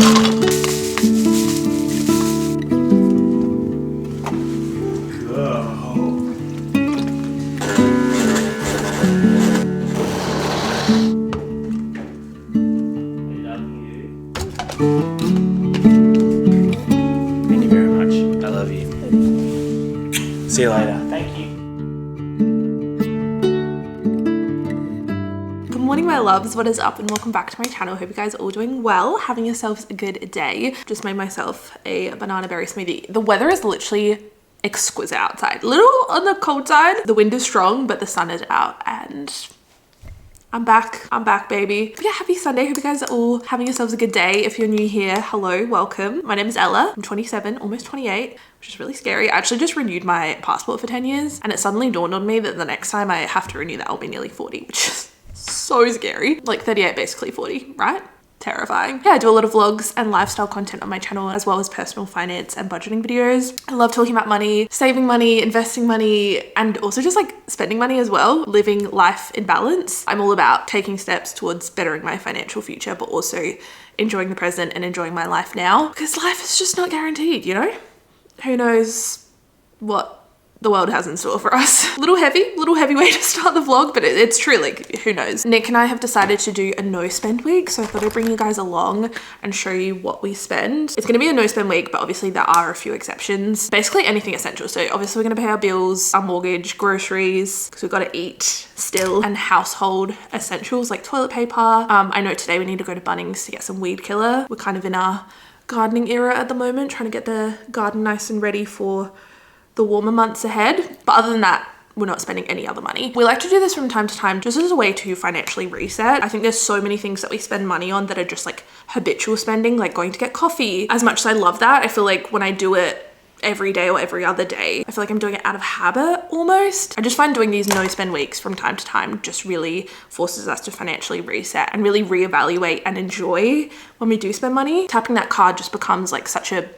Thank you very much. I love you. See you later. Thank you. Good morning, my loves. What is up, and welcome back to my channel. Hope you guys are all doing well, having yourselves a good day. Just made myself a banana berry smoothie. The weather is literally exquisite outside. A little on the cold side. The wind is strong, but the sun is out, and I'm back, baby. But yeah, happy Sunday. Hope you guys are all having yourselves a good day. If you're new here, hello, welcome. My name is Ella. I'm 27, almost 28, which is really scary. I actually just renewed my passport for 10 years, and it suddenly dawned on me that the next time I have to renew that, I'll be nearly 40, which is so scary. Like 38, basically 40, right? Terrifying. Yeah, I do a lot of vlogs and lifestyle content on my channel, as well as personal finance and budgeting videos. I love talking about money, saving money, investing money, and also just like spending money as well, living life in balance. I'm all about taking steps towards bettering my financial future, but also enjoying the present and enjoying my life now, because life is just not guaranteed, you know? Who knows what the world has in store for us. Little heavy way to start the vlog, but it's true, like, who knows. Nick and I have decided to do a no spend week, so I thought I'd bring you guys along and show you what we spend. It's gonna be a no spend week, but obviously there are a few exceptions. Basically anything essential. So obviously we're gonna pay our bills, our mortgage, groceries, because we've got to eat still, and household essentials like toilet paper. I know today we need to go to Bunnings to get some weed killer. We're kind of in our gardening era at the moment, trying to get the garden nice and ready for the warmer months ahead. But other than that, we're not spending any other money. We like to do this from time to time just as a way to financially reset. I think there's so many things that we spend money on that are just like habitual spending, like going to get coffee. As much as I love that, I feel like when I do it every day or every other day, I feel like I'm doing it out of habit almost. I just find doing these no spend weeks from time to time just really forces us to financially reset and really reevaluate and enjoy when we do spend money. Tapping that card just becomes like such a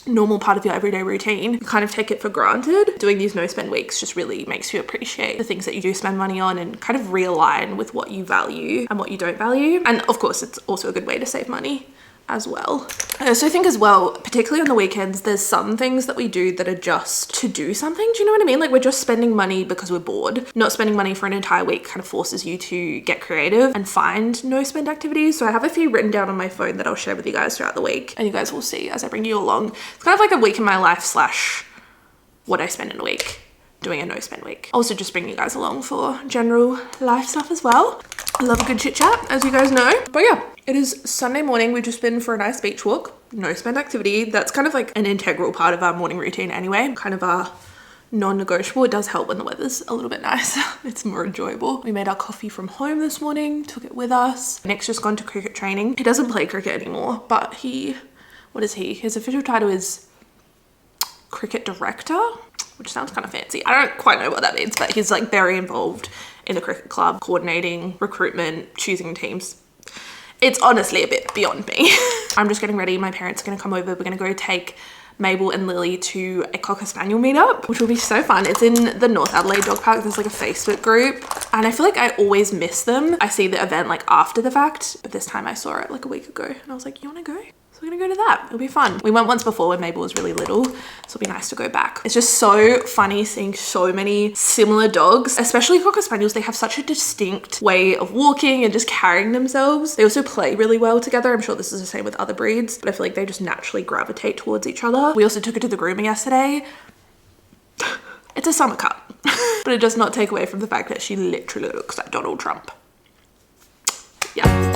normal part of your everyday routine. You kind of take it for granted. Doing these no spend weeks just really makes you appreciate the things that you do spend money on and kind of realign with what you value and what you don't value. And of course, it's also a good way to save money as well. I also think as well, particularly on the weekends, there's some things that we do that are just to do something. Do you know what I mean? Like, we're just spending money because we're bored. Not spending money for an entire week kind of forces you to get creative and find no spend activities. So I have a few written down on my phone that I'll share with you guys throughout the week, and you guys will see as I bring you along. It's kind of like a week in my life slash what I spend in a week, doing a no spend week. Also just bring you guys along for general life stuff as well. I love a good chit chat, as you guys know. But yeah, it is Sunday morning. We've just been for a nice beach walk. No spend activity. That's kind of like an integral part of our morning routine anyway. Kind of our non-negotiable. It does help when the weather's a little bit nicer. It's more enjoyable. We made our coffee from home this morning, took it with us. Nick's just gone to cricket training. He doesn't play cricket anymore, but what is he? His official title is cricket director, which sounds kind of fancy. I don't quite know what that means, but he's like very involved in the cricket club, coordinating, recruitment, choosing teams. It's honestly a bit beyond me. I'm just getting ready. My parents are gonna come over. We're gonna go take Mabel and Lily to a Cocker Spaniel meetup, which will be so fun. It's in the North Adelaide dog park. There's like a Facebook group, and I feel like I always miss them. I see the event like after the fact, but this time I saw it like a week ago, and I was like, you wanna go? We're gonna go to that. It'll be fun. We went once before when Mabel was really little, so it'll be nice to go back. It's just so funny seeing so many similar dogs, especially Cocker Spaniels. They have such a distinct way of walking and just carrying themselves. They also play really well together. I'm sure this is the same with other breeds, but I feel like they just naturally gravitate towards each other. We also took her to the groomer yesterday. It's a summer cut, but it does not take away from the fact that she literally looks like Donald Trump. Yeah.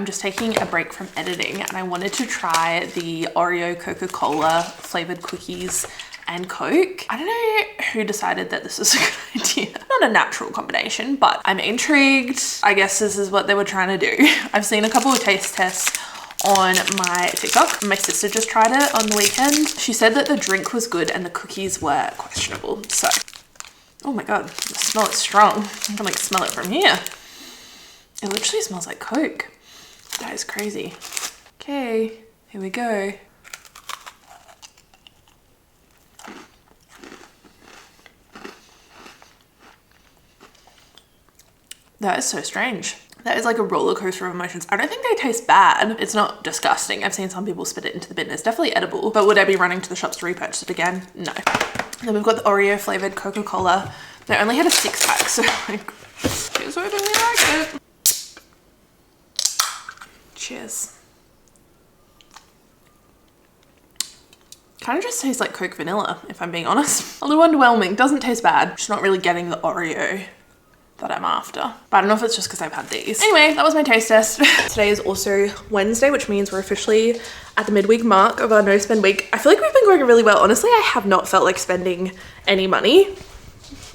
I'm just taking a break from editing and I wanted to try the Oreo Coca-Cola flavored cookies and Coke. I don't know who decided that this was a good idea. Not a natural combination, but I'm intrigued. I guess this is what they were trying to do. I've seen a couple of taste tests on my TikTok. My sister just tried it on the weekend. She said that the drink was good and the cookies were questionable. So, oh my God, the smell is strong. I can like smell it from here. It literally smells like Coke. That is crazy. Okay, here we go. That is so strange. That is like a roller coaster of emotions. I don't think they taste bad. It's not disgusting. I've seen some people spit it into the bin. It's definitely edible, but would I be running to the shops to repurchase it again? No. And then we've got the Oreo flavored Coca-Cola. They only had a 6-pack, so like, here's what I really like it. Cheers. Kind of just tastes like Coke vanilla, if I'm being honest. A little underwhelming. Doesn't taste bad. Just not really getting the Oreo that I'm after. But I don't know if it's just because I've had these. Anyway, that was my taste test. Today is also Wednesday, which means we're officially at the midweek mark of our no spend week. I feel like we've been going really well. Honestly, I have not felt like spending any money.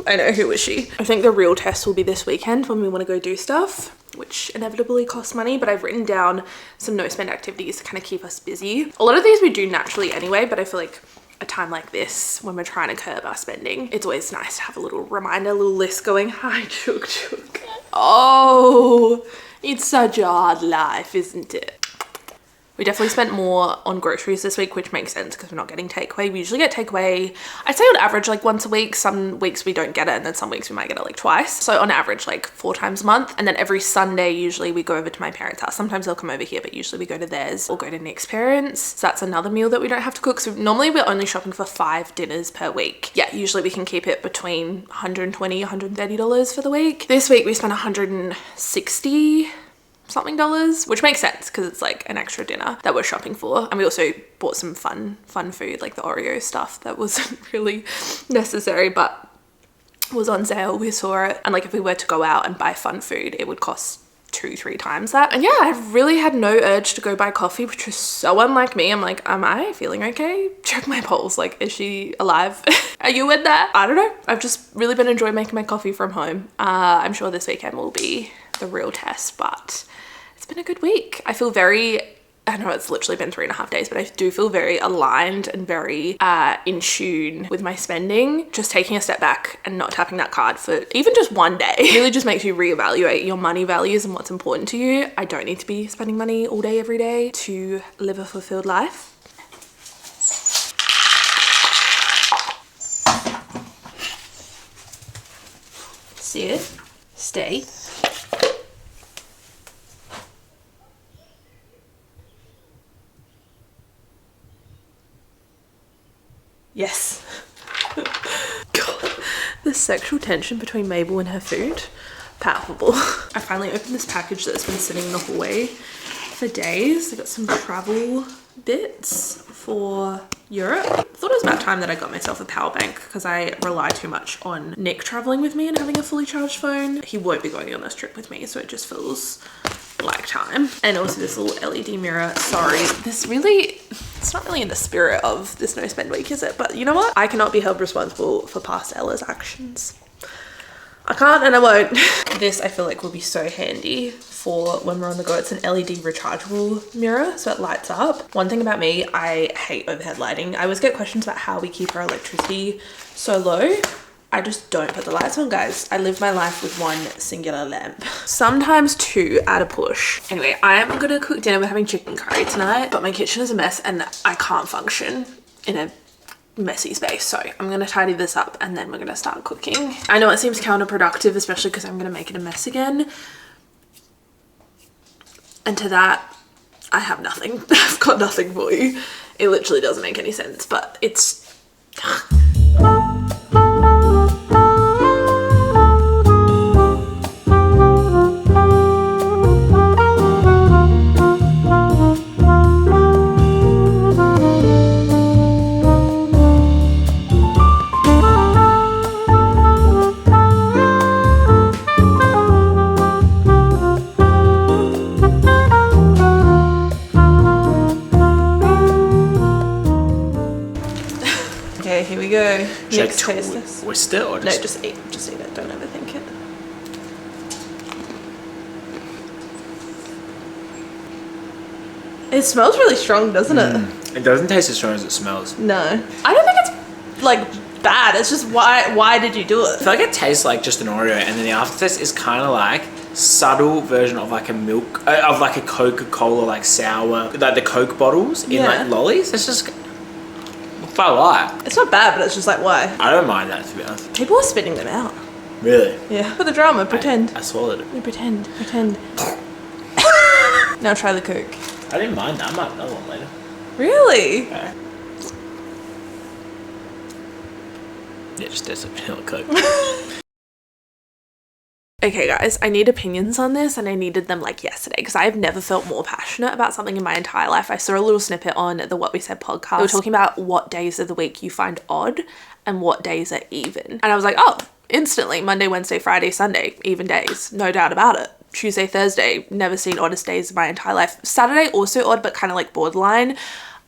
I know, who is she? I think the real test will be this weekend when we want to go do stuff, which inevitably costs money, but I've written down some no spend activities to kind of keep us busy. A lot of these we do naturally anyway, but I feel like a time like this when we're trying to curb our spending, it's always nice to have a little reminder, a little list going. Hi, Chook Chook. Oh, it's such a hard life, isn't it? We definitely spent more on groceries this week, which makes sense because we're not getting takeaway. We usually get takeaway, I'd say on average like once a week. Some weeks we don't get it, and then some weeks we might get it like twice. So on average like 4 times a month. And then every Sunday usually we go over to my parents' house. Sometimes they'll come over here, but usually we go to theirs or go to Nick's parents. So that's another meal that we don't have to cook. So normally we're only shopping for 5 dinners per week. Yeah, usually we can keep it between $120, $130 for the week. This week we spent $160 something dollars, which makes sense because it's like an extra dinner that we're shopping for. And we also bought some fun food, like the Oreo stuff that wasn't really necessary but was on sale. We saw it, and like if we were to go out and buy fun food, it would cost 2-3 times that. And yeah, I really had no urge to go buy coffee, which is so unlike me. I'm like, am I feeling okay? Check my pulse, like, is she alive? Are you in there? I don't know. I've just really been enjoying making my coffee from home. I'm sure this weekend will be the real test, but it's been a good week. I feel very, I know it's literally been 3.5 days, but I do feel very aligned and very in tune with my spending. Just taking a step back and not tapping that card for even just one day really just makes you reevaluate your money values and what's important to you. I don't need to be spending money all day, every day to live a fulfilled life. Sit, stay. Yes. God, the sexual tension between Mabel and her food, palpable. I finally opened this package that's been sitting in the hallway for days. I got some travel bits for Europe. I thought it was about time that I got myself a power bank because I rely too much on Nick traveling with me and having a fully charged phone. He won't be going on this trip with me, so it just feels like time. And also this little LED mirror. Sorry, this really, it's not really in the spirit of this no spend week, is it? But you know what? I cannot be held responsible for past Ella's actions. I can't and I won't. This I feel like will be so handy for when we're on the go. It's an LED rechargeable mirror, so it lights up. One thing about me, I hate overhead lighting. I always get questions about how we keep our electricity so low. I just don't put the lights on, guys. I live my life with one singular lamp. Sometimes 2 at a push. Anyway, I am gonna cook dinner. We're having chicken curry tonight, but my kitchen is a mess and I can't function in a messy space. So I'm gonna tidy this up and then we're gonna start cooking. I know it seems counterproductive, especially because I'm gonna make it a mess again. And to that, I have nothing. I've got nothing for you. It literally doesn't make any sense, but it's... Okay, here we go. Should Next taste this. twist it or No, just eat it. Don't overthink it. It smells really strong, doesn't it? It doesn't taste as strong as it smells. No. I don't think it's like bad. It's just why did you do I it? feel like it tastes like just an Oreo, and then the aftertaste is kind of like subtle version of like a milk, of like a Coca-Cola, like sour, like the Coke bottles in like lollies. It's just, if I lie. It's not bad, but it's just like, why? I don't mind that, to be honest. People are spitting them out. Really? Yeah. For the drama, pretend. I swallowed it. Yeah, pretend. Now try the Coke. I didn't mind that. I might have another one later. Really? Okay. Yeah, just taste a vanilla Coke. Okay guys, I need opinions on this and I needed them like yesterday because I've never felt more passionate about something in my entire life. I saw a little snippet on the What We Said podcast. They were talking about what days of the week you find odd and what days are even. And I was like, oh, instantly Monday, Wednesday, Friday, Sunday, even days, no doubt about it. Tuesday, Thursday, never seen oddest days of my entire life. Saturday also odd, but kind of like borderline.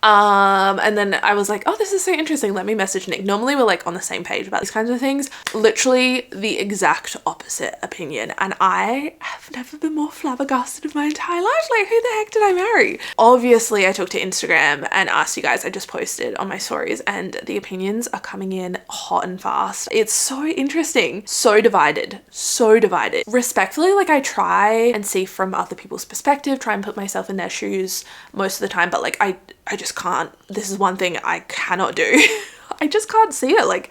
And then I was like, oh, this is so interesting. Let me message Nick. Normally we're like on the same page about these kinds of things. Literally the exact opposite opinion. And I have never been more flabbergasted in my entire life. Like, who the heck did I marry? Obviously, I took to Instagram and asked you guys. I just posted on my stories and the opinions are coming in hot and fast. It's so interesting. So divided. So divided. Respectfully, like I try and see from other people's perspective, try and put myself in their shoes most of the time. But like, I just can't. This is one thing I cannot do. I just can't see it. Like,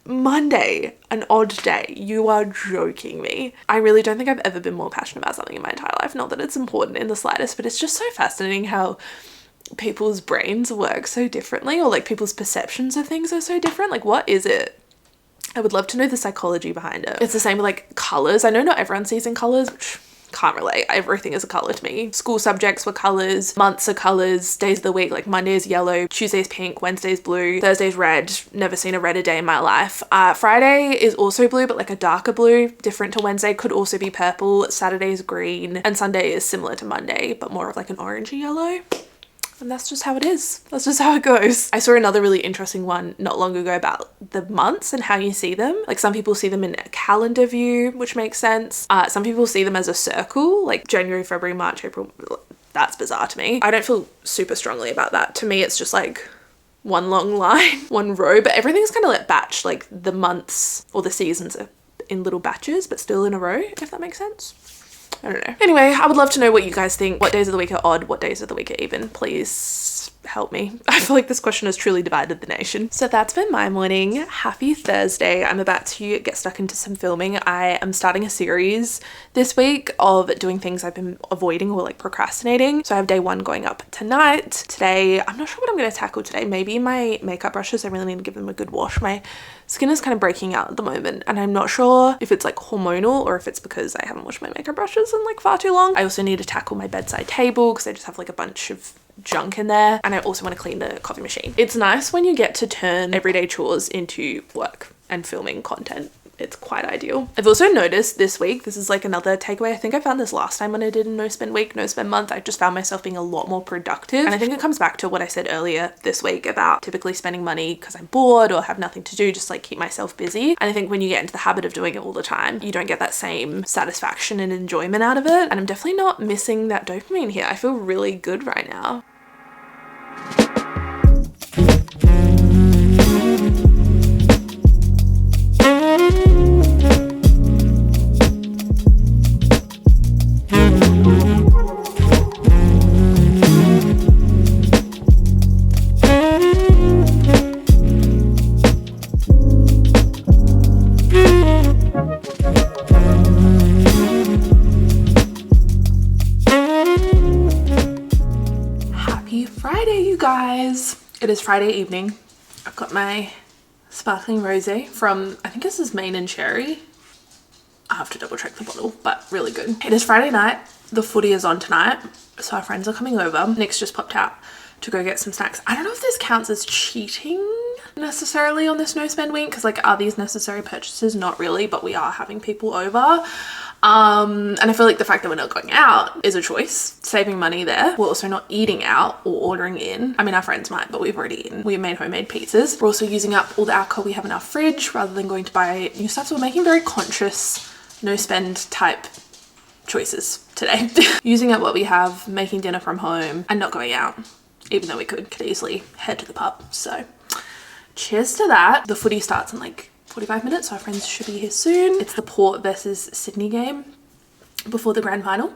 Monday, an odd day. You are joking me. I really don't think I've ever been more passionate about something in my entire life. Not that it's important in the slightest, but it's just so fascinating how people's brains work so differently, or like people's perceptions of things are so different. Like, what is it? I would love to know the psychology behind it. It's the same with like colors. I know not everyone sees in colors, which can't relate. Everything is a color to me. School subjects were colors, months are colors, days of the week, like Monday is yellow, Tuesday's pink, Wednesday's blue, Thursday's red. Never seen a redder day in my life. Friday is also blue, but like a darker blue, different to Wednesday, could also be purple. Saturday's green, and Sunday is similar to Monday, but more of like an orangey yellow. And that's just how it is. That's just how it goes. I saw another really interesting one not long ago about the months and how you see them. Like, some people see them in a calendar view, which makes sense. Some people see them as a circle, like January, February, March, April. That's bizarre to me. I don't feel super strongly about that. To me, it's just like one long line, one row, but everything's kind of like batched. Like the months or the seasons are in little batches, but still in a row, if that makes sense. I don't know. Anyway, I would love to know what you guys think. What days of the week are odd? What days of the week are even? Please help me. I feel like this question has truly divided the nation. So that's been my morning. Happy Thursday. I'm about to get stuck into some filming. I am starting a series this week of doing things I've been avoiding or like procrastinating. So I have day one going up tonight. Today, I'm not sure what I'm going to tackle today. Maybe my makeup brushes. I really need to give them a good wash. My skin is kind of breaking out at the moment and I'm not sure if it's like hormonal or if it's because I haven't washed my makeup brushes in like far too long. I also need to tackle my bedside table because I just have like a bunch of junk in there, and I also want to clean the coffee machine. It's nice when you get to turn everyday chores into work and filming content. It's quite ideal. I've also noticed this week, this is like another takeaway. I think I found this last time when I did a no spend week, no spend month. I just found myself being a lot more productive. And I think it comes back to what I said earlier this week about typically spending money because I'm bored or have nothing to do, just like keep myself busy. And I think when you get into the habit of doing it all the time, you don't get that same satisfaction and enjoyment out of it. And I'm definitely not missing that dopamine here. I feel really good right now. It is Friday evening. I've got my sparkling rosé from, I think this is Main and Cherry. I have to double check the bottle, but really good. It is Friday night. The footy is on tonight, so our friends are coming over. Nick's just popped out to go get some snacks. I don't know if this counts as cheating necessarily on this no spend week, because like, are these necessary purchases? Not really, but we are having people over. And I feel like the fact that we're not going out is a choice, saving money there. We're also not eating out or ordering in. I mean, our friends might, but we've already eaten. We made homemade pizzas. We're also using up all the alcohol we have in our fridge rather than going to buy new stuff. So we're making very conscious, no spend type choices today. Using up what we have, making dinner from home, and not going out, even though we could easily head to the pub. So cheers to that. The footy starts in like 45 minutes, so our friends should be here soon. It's the Port versus Sydney game before the grand final.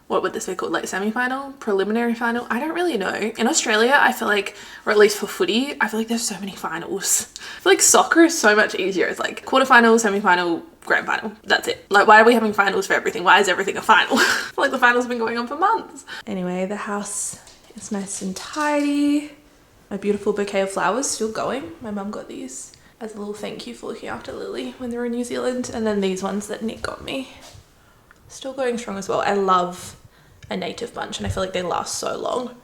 What would this be called? Like semi-final? Preliminary final? I don't really know. In Australia, I feel like, or at least for footy, I feel like there's so many finals. I feel like soccer is so much easier. It's like quarterfinal, semi-final, grand final. That's it. Like, why are we having finals for everything? Why is everything a final? I feel like the finals have been going on for months. Anyway, the house is nice and tidy. My beautiful bouquet of flowers still going. My mum got these as a little thank you for looking after Lily when they were in New Zealand. And then these ones that Nick got me. Still going strong as well. I love a native bunch and I feel like they last so long.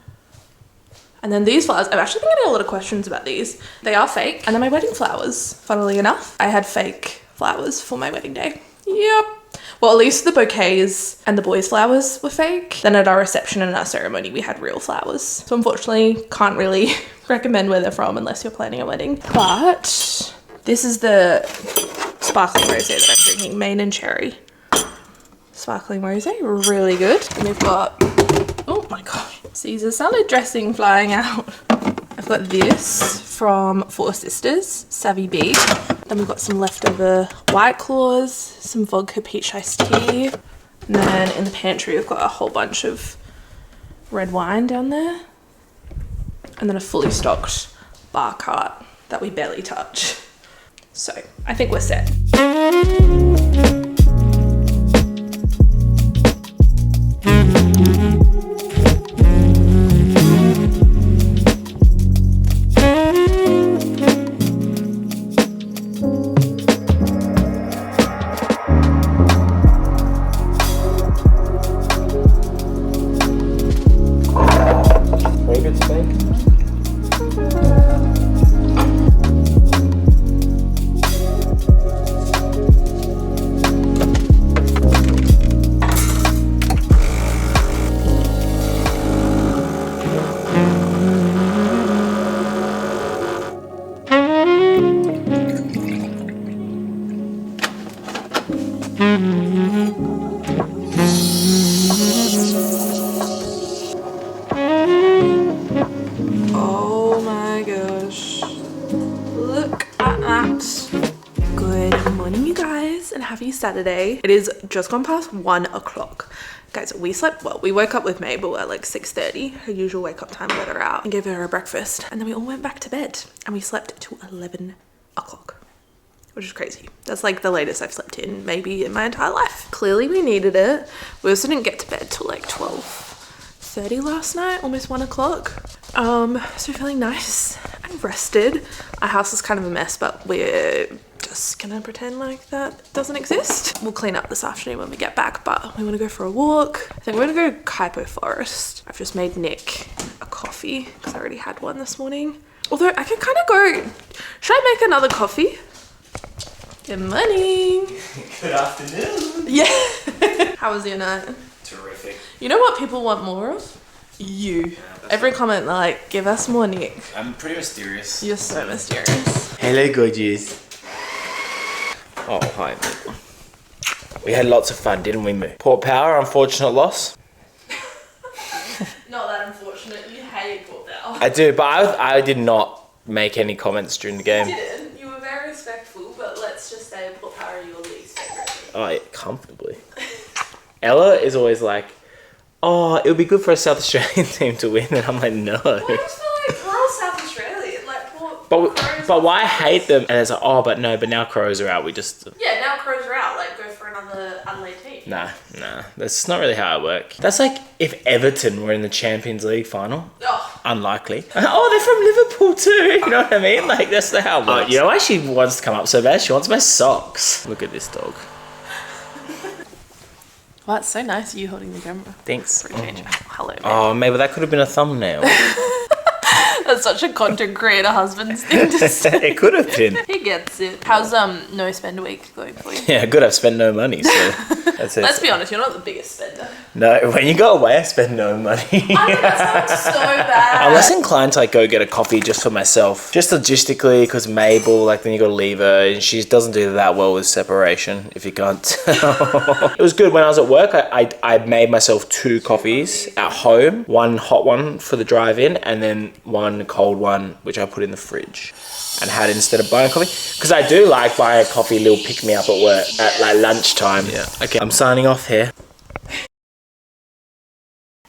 And then these flowers, I've actually been getting a lot of questions about these. They are fake. And then my wedding flowers, funnily enough, I had fake flowers for my wedding day. Yep. Well, at least the bouquets and the boys' flowers were fake. Then at our reception and our ceremony, we had real flowers. So unfortunately, can't really recommend where they're from unless you're planning a wedding. But this is the sparkling rosé that I'm drinking, Main and Cherry. Sparkling rosé, really good. And we've got, oh my gosh, Caesar salad dressing flying out. I've got this from Four Sisters, Savvy Bee. Then we've got some leftover White Claws, some vodka peach iced tea. And then in the pantry, we've got a whole bunch of red wine down there. And then a fully stocked bar cart that we barely touch. So I think we're set. Oh my gosh, look at that. Good morning, you guys, and happy Saturday. It is just gone past 1 o'clock. Guys, we slept well. We woke up with Mabel at like 6:30, her usual wake up time, let her out and gave her a breakfast. And then we all went back to bed and we slept till 11 o'clock, which is crazy. That's like the latest I've slept in maybe in my entire life. Clearly we needed it. We also didn't get to bed till like 12:30 last night, almost 1 o'clock. So feeling nice and rested. Our house is kind of a mess, but we're just gonna pretend like that doesn't exist. We'll clean up this afternoon when we get back, but we want to go for a walk. I think we're gonna go to Kaipo Forest. I've just made Nick a coffee because I already had one this morning. Although I can kind of go, should I make another coffee? Good morning. Good afternoon. Yeah. How was your night? Terrific. You know what people want more of? You. Yeah, Every comment, they're like, give us more Nick. I'm pretty mysterious. You're so mysterious. Hello, gorgeous. Oh, hi. We had lots of fun, didn't we, Moo? Port Power, unfortunate loss. Not that unfortunate. You hate Port Power. I do, but I did not make any comments during the game. You didn't. You were very respectful, but let's just say Port Power are your least favourite. Oh, yeah, comfortably. Ella is always like, oh, it would be good for a South Australian team to win, and I'm like, no. Well, I just feel like we're all South Australian. Like, But why I hate them? And it's like, oh, but now Crows are out. We just... Yeah, now Crows are out. Like, go for another Adelaide team. Nah. That's not really how it works. That's like if Everton were in the Champions League final. Oh. Unlikely. Oh, they're from Liverpool too. You know what I mean? Like, that's how it works. You know why she wants to come up so bad? She wants my socks. Look at this dog. Well, it's so nice you holding the camera. Thanks. For a change. Hello, man. Oh, maybe that could have been a thumbnail. That's That's such a content creator husband's thing to say. It could have been. He gets it. How's no spend week going for you? Yeah, good. I've spent no money, so that's it. Let's be honest, you're not the biggest spender. No, when you go away, I spend no money. I know, that sounds so bad. I'm less inclined to like go get a coffee just for myself, just logistically, because Mabel, like, then you got to leave her, and she doesn't do that well with separation. If you can't tell, it was good when I was at work. I made myself 2 coffees at home, one hot one for the drive-in, and then one cold one, which I put in the fridge and had instead of buying coffee, because I do like buying a coffee, little pick me up at work at like lunchtime. Yeah. Okay, I'm signing off here.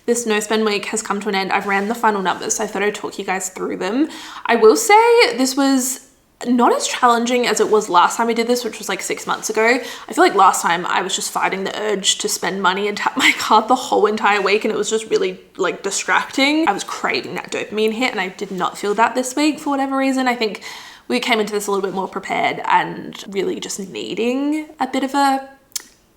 This no spend week has come to an end. I've ran the final numbers, so I thought I'd talk you guys through them. I will say this was not as challenging as it was last time I did this, which was like 6 months ago. I feel like last time I was just fighting the urge to spend money and tap my card the whole entire week, and it was just really like distracting. I was craving that dopamine hit, and I did not feel that this week for whatever reason. I think we came into this a little bit more prepared and really just needing a bit of a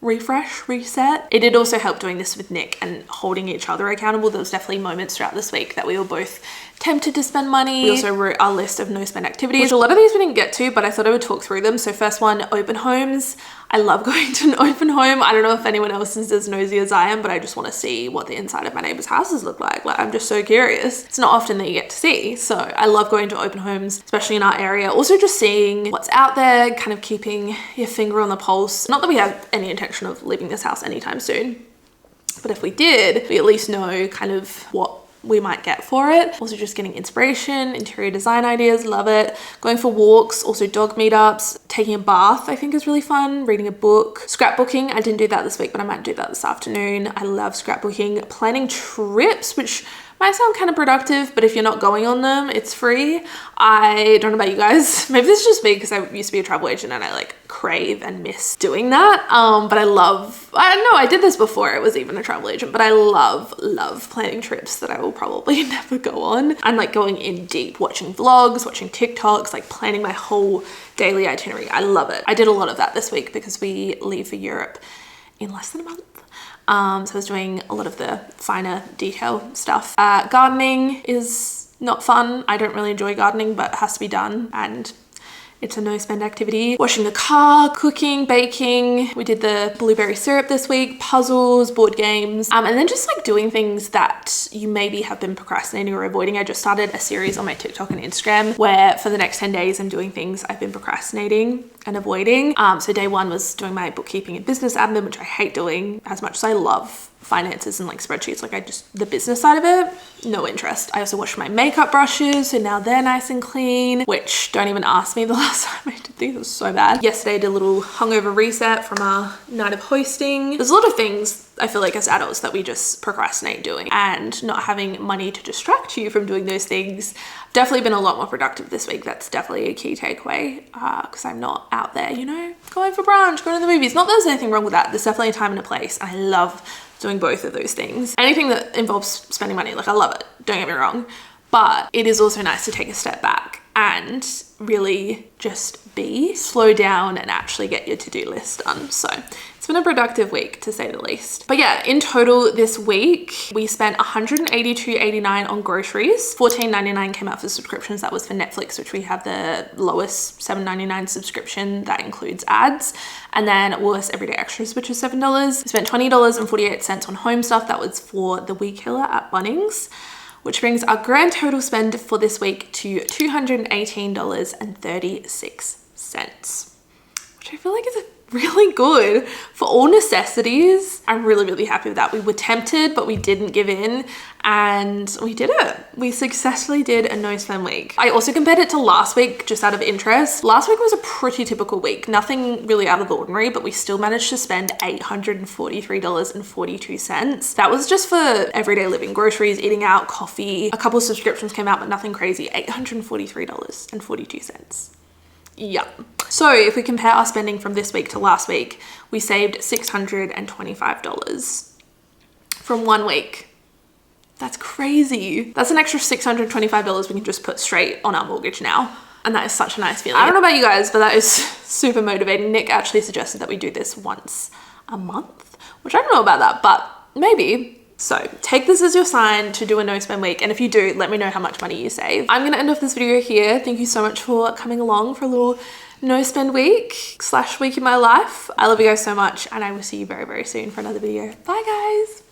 refresh, reset. It did also help doing this with Nick and holding each other accountable. There was definitely moments throughout this week that we were both tempted to spend money. We also wrote our list of no spend activities, which a lot of these we didn't get to, but I thought I would talk through them. So first one, open homes. I love going to an open home. I don't know if anyone else is as nosy as I am, but I just want to see what the inside of my neighbors' houses look like. Like, I'm just so curious. It's not often that you get to see. So I love going to open homes, especially in our area. Also just seeing what's out there, kind of keeping your finger on the pulse. Not that we have any intention of leaving this house anytime soon, but if we did, we at least know kind of what we might get for it. Also just getting inspiration, interior design ideas, love it. Going for walks, also dog meetups, taking a bath I think is really fun, reading a book. Scrapbooking, I didn't do that this week, but I might do that this afternoon. I love scrapbooking. Planning trips, which might sound kind of productive, but if you're not going on them, it's free. I don't know about you guys. Maybe this is just me because I used to be a travel agent and I like crave and miss doing that. But I did this before I was even a travel agent, but I love planning trips that I will probably never go on, and like going in deep, watching vlogs, watching TikToks, like planning my whole daily itinerary. I love it. I did a lot of that this week because we leave for Europe in less than a month. So I was doing a lot of the finer detail stuff. Gardening is not fun. I don't really enjoy gardening, but it has to be done, and it's a no spend activity. Washing the car, cooking, baking. We did the blueberry syrup this week, puzzles, board games, and then just like doing things that you maybe have been procrastinating or avoiding. I just started a series on my TikTok and Instagram where for the next 10 days I'm doing things I've been procrastinating and avoiding. So day 1 was doing my bookkeeping and business admin, which I hate doing as much as I love finances and like spreadsheets. Like the business side of it, no interest. I also washed my makeup brushes, so now they're nice and clean, which don't even ask me the last time I did these, it was so bad. Yesterday I did a little hungover reset from our night of hosting. There's a lot of things I feel like as adults that we just procrastinate doing, and not having money to distract you from doing those things. I've definitely been a lot more productive this week. That's definitely a key takeaway, because I'm not out there, you know, going for brunch, going to the movies. Not that there's anything wrong with that. There's definitely a time and a place, and I love doing both of those things. Anything that involves spending money, like I love it, don't get me wrong, but it is also nice to take a step back and really just slow down and actually get your to-do list done. So it's been a productive week to say the least. But yeah, in total this week, we spent $182.89 on groceries. $14.99 came out for subscriptions. That was for Netflix, which we have the lowest $7.99 subscription that includes ads. And then Woolworths Everyday Extras, which is $7. We spent $20.48 on home stuff. That was for the weed killer at Bunnings, which brings our grand total spend for this week to $218.36, which I feel like is really good for all necessities. I'm really happy with that. We were tempted, but we didn't give in, and we did it. We successfully did a no spend week. I also compared it to last week just out of interest. Last week was a pretty typical week, nothing really out of the ordinary, but we still managed to spend $843.42. That was just for everyday living, groceries, eating out, coffee. A couple of subscriptions came out, but nothing crazy. $843.42. Yeah. So if we compare our spending from this week to last week, we saved $625 from 1 week. That's crazy. That's an extra $625 we can just put straight on our mortgage now. And that is such a nice feeling. I don't know about you guys, but that is super motivating. Nick actually suggested that we do this once a month, which I don't know about that, but maybe So take this as your sign to do a no spend week. And if you do, let me know how much money you save. I'm gonna end off this video here. Thank you so much for coming along for a little no spend week / week in my life. I love you guys so much, and I will see you very, very soon for another video. Bye guys.